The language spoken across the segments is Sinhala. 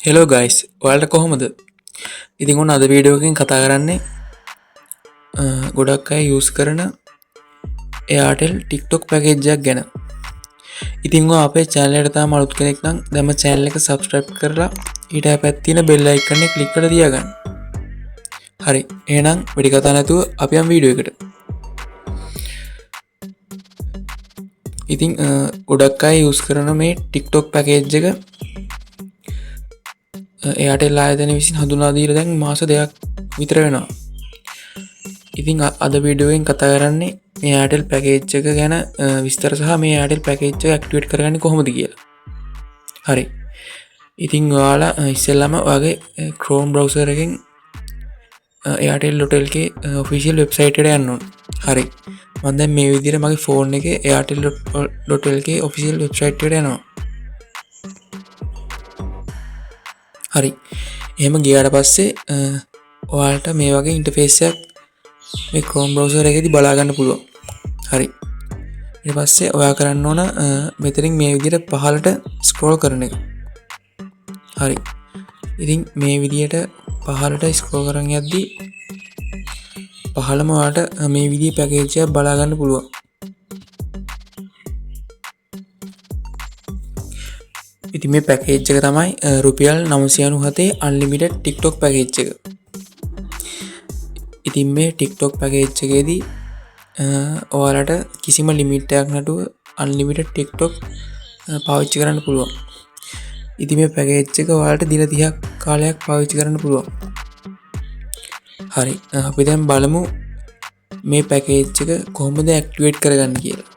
හෙලෝ ගයිස් ඔයාලට කොහොමද ඉතින් ඔන්න අද වීඩියෝ එකකින් කතා කරන්නේ ගොඩක් අය යූස් කරන Airtel TikTok පැකේජ් එකක් ගැන. ඉතින් ඔයා අපේ channel එකට තාම අලුත් කෙනෙක් නම් දැන්ම channel එක subscribe කරලා ඊට පැත්තේ තියෙන bell icon එක click කරලා තියාගන්න. හරි එහෙනම් වැඩි කතා නැතුව අපි යමු වීඩියෝ එකට. ඉතින් ගොඩක් අය යූස් කරන මේ TikTok පැකේජ් එක Airtel ආයතනය විසින් හඳුන්වා දීලා දැන් මාස 2ක් විතර වෙනවා. ඉතින් අද වීඩියෝ එකෙන් කතා කරන්නේ මේ Airtel පැකේජ් එක ගැන විස්තර සහ මේ Airtel පැකේජ් එක ඇක්ටිවේට් කරගන්නේ කොහොමද කියලා. හරි. ඉතින් ඔයාලා ඉස්සෙල්ලාම ඔයාගේ Chrome browser එකෙන් airtel.lk official website එකට යන්න ඕන. හරි. මම දැන් මේ විදිහට මගේ phone එකේ airtel.lk official website එකට යනවා. හරි එහෙම ගියාට පස්සේ ඔයාලට මේ වගේ ඉන්ටර්ෆේස් එකක් මේ Chrome browser එකේදී බලා ගන්න පුළුවන්. හරි ඊට පස්සේ ඔයා කරන්න ඕන මෙතනින් මේ විදිහට පහළට ස්ක්‍රෝල් කරන එක. හරි ඉතින් මේ විදිහට පහළට ස්ක්‍රෝල් කරන් යද්දී පහළම ඔයාලට මේ විදිහේ පැකේජ් එකක් බලා ගන්න පුළුවන්. ඉතින් මේ පැකේජ් එක තමයි රුපියල් 997 unlimited TikTok පැකේජ් එක. ඉතින් මේ TikTok පැකේජ් එකේදී ඔයාලට කිසිම ලිමිට් එකක් නැතුව unlimited TikTok පාවිච්චි කරන්න පුළුවන්. ඉතින් මේ පැකේජ් එක ඔයාලට දින 30ක් කාලයක් පාවිච්චි කරන්න පුළුවන්. හරි අපි දැන් බලමු මේ පැකේජ් එක කොහොමද ඇක්ටිවේට් කරගන්න කියලා.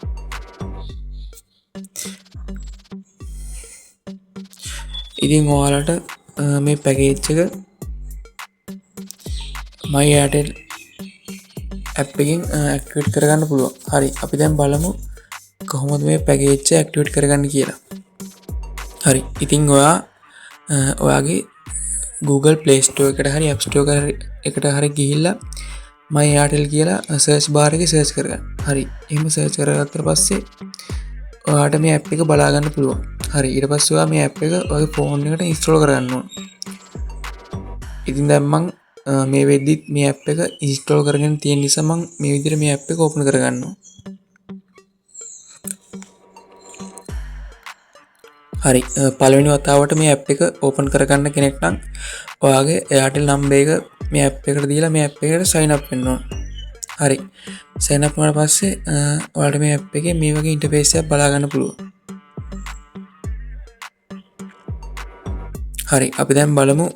ඉතින් ඔයාලට මේ පැකේජ් එක My Airtel app එකෙන් ඇක්ටිවේට් කරගන්න පුළුවන්. හරි අපි දැන් බලමු කොහොමද මේ පැකේජ් එක ඇක්ටිවේට් කරගන්න කියලා. හරි ඉතින් ඔයාගේ Google Play Store එකට හරි App Store එකට හරි ගිහිල්ලා My Airtel කියලා search bar එකේ search කරගන්න. හරි එහෙම search කරගත්තට පස්සේ ඔයාට මේ app එක බලා ගන්න පුළුවන්. හරි ඊට පස්සේ ඔයා මේ app එක ඔයාගේ phone එකට install කරගන්න ඕන. ඉතින් දැන් මම මේ වෙද්දිත් මේ app එක install කරගෙන තියෙන නිසා මම මේ විදිහට මේ app එක open කරගන්නවා. හරි පළවෙනි වතාවට මේ app එක open කරගන්න කෙනෙක් නම් ඔයාගේ Airtel number එක මේ app එකට දීලා මේ app එකට sign up වෙන්න ඕන. හරි sign up වුණාට පස්සේ ඔයාලට මේ app එකේ මේ වගේ interface එකක් බලා ගන්න පුළුවන්. හරි අපි දැන් බලමු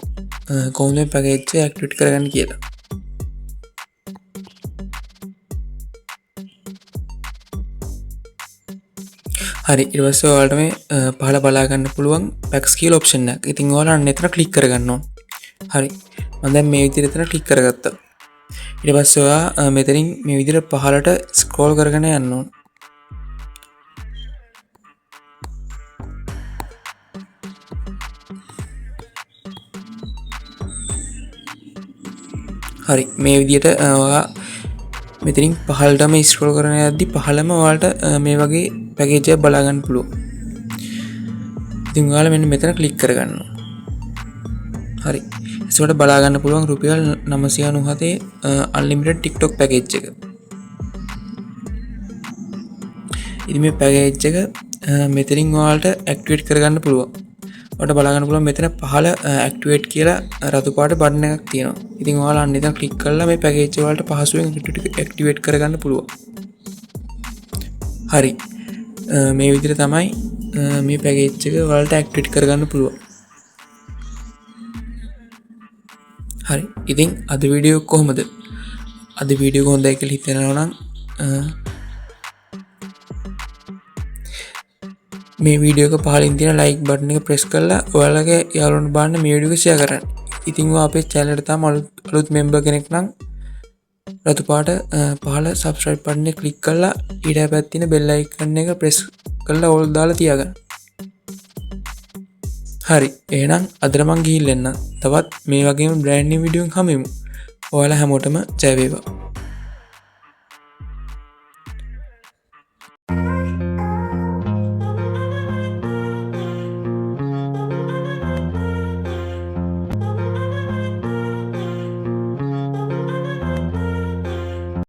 කොහොමද මේ පැකේජ් එක ඇක්ටිවේට් කරගන්න කියලා. හරි ඊට පස්සේ ඔයාලට මේ පහළ බලා ගන්න පුළුවන් packs කියලා option එකක්. ඉතින් ඔයාලා අන්න එතන ක්ලික් කරගන්න ඕන. හරි මම දැන් මේ විදිහට එතන ක්ලික් කරගත්තා. ඊට පස්සේ ඔයා මෙතනින් මේ විදිහට පහළට ස්ක්‍රෝල් කරගෙන යන්න ඕන. හරි මේ විදිහට ඔයා මෙතනින් පහළටම ස්ක්‍රෝල් කරන යද්දි පහළම ඔයාලට මේ වගේ පැකේජ් එකක් බලා ගන්න පුළුවන්. ඉතින් ඔයාලා මෙන්න මෙතන ක්ලික් කරගන්න ඕන. හරි ඒකට බලා ගන්න පුළුවන් රුපියල් 997 unlimited TikTok පැකේජ් එක. ඉතින් මේ පැකේජ් එක මෙතනින් ඔයාලට ඇක්ටිවේට් කරගන්න පුළුවන්. ඔයාලට බලා ගන්න පුළුවන් මෙතන පහළ ඇක්ටිවේට් කියලා රතු පාට බටන් එකක් තියෙනවා. ඉතින් ඔයාලා අන්න එතන ක්ලික් කරලා මේ පැකේජ් එක වලට පහසුවෙන් ඇක්ටිවේට් කරගන්න පුළුවන්. හරි මේ විදිහට තමයි මේ පැකේජ් එක වලට ඇක්ටිවේට් කරගන්න පුළුවන්. හරි ඉතින් අද වීඩියෝ කොහොමද? අද වීඩියෝ හොඳයි කියලා හිතෙනවා නම් මේ වීඩියෝ එක පහලින් තියෙන like button එක press කරලා ඔයාලගේ යාළුවන්ට බලන්න මේ වීඩියෝ එක share කරන්න. ඉතින් ඔයා අපේ channel එකට තාම අලුත් member කෙනෙක් නම් රතු පාට පහළ subscribe button එක click කරලා ඊට පැත්තේ තියෙන bell icon එක press කරලා all දාලා තියාගන්න. හරි එහෙනම් අදට මං ගිහින් එන්න. තවත් මේ වගේම brand new video එකක් හමුවෙමු. ඔයාලා හැමෝටම ජය වේවා.